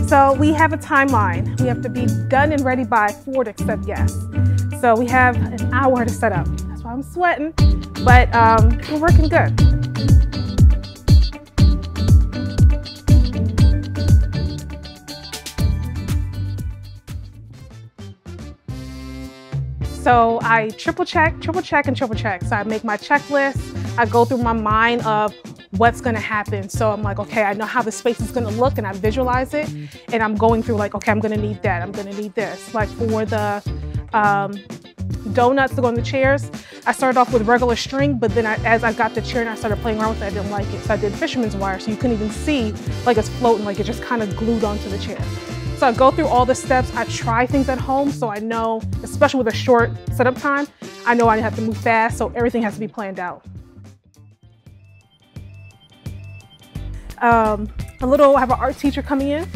So we have a timeline. We have to be done and ready by 4 to accept yes. So we have an hour to set up. That's why I'm sweating, but we're working good. So I triple check, and triple check. So I make my checklist. I go through my mind of what's gonna happen. So I'm like, okay, I know how the space is gonna look and I visualize it. And I'm going through like, okay, I'm gonna need that, I'm gonna need this. Like for the donuts to go on the chairs, I started off with regular string, but then as I got the chair and I started playing around with it, I didn't like it. So I did fisherman's wire, so you couldn't even see like it's floating, like it just kind of glued onto the chair. So I go through all the steps, I try things at home, so I know, especially with a short setup time, I know I have to move fast, so everything has to be planned out. I have an art teacher coming in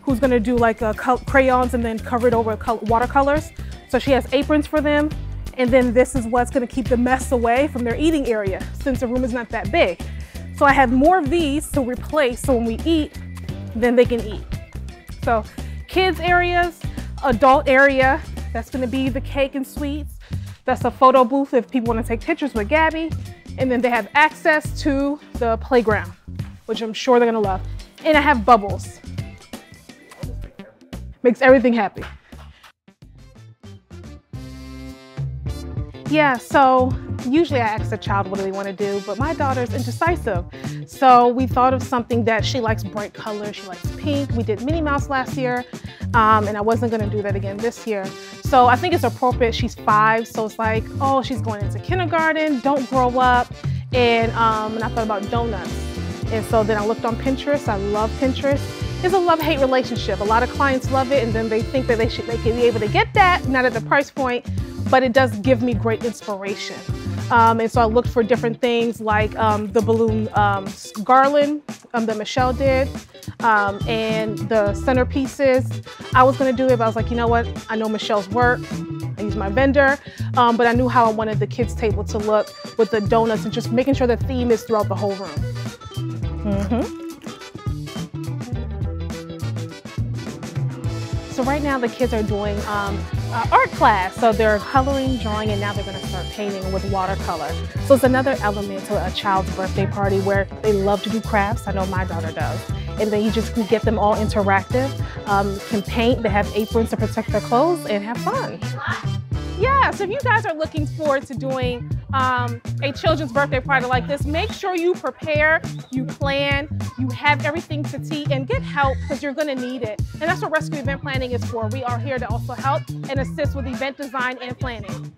who's gonna do like crayons and then cover it over watercolors. So she has aprons for them, and then this is what's gonna keep the mess away from their eating area since the room is not that big. So I have more of these to replace, so when we eat, then they can eat. So kids areas, adult area, that's gonna be the cake and sweets. That's a photo booth if people wanna take pictures with Gabby. And then they have access to the playground, which I'm sure they're gonna love. And I have bubbles. Makes everything happy. Yeah, so usually I ask the child what do they want to do, but my daughter's indecisive. So we thought of something that she likes bright colors, she likes pink. We did Minnie Mouse last year, and I wasn't gonna do that again this year. So I think it's appropriate, she's 5, so it's like, oh, she's going into kindergarten, don't grow up. And I thought about donuts. And so then I looked on Pinterest. I love Pinterest. It's a love-hate relationship. A lot of clients love it, and then they think that they can be able to get that, not at the price point, but it does give me great inspiration. And so I looked for different things like the balloon garland that Michelle did, and the centerpieces. I was gonna do it, but I was like, you know what? I know Michelle's work. I used my vendor, but I knew how I wanted the kids' table to look with the donuts and just making sure the theme is throughout the whole room. So right now the kids are doing art class. So they're coloring, drawing, and now they're gonna start painting with watercolor. So it's another element to a child's birthday party where they love to do crafts. I know my daughter does. And then you just can get them all interactive, can paint, they have aprons to protect their clothes, and have fun. Yeah, so if you guys are looking forward to doing a children's birthday party like this, make sure you prepare, you plan, you have everything to tee, and get help because you're gonna need it. And that's what Rescue Event Planning is for. We are here to also help and assist with event design and planning.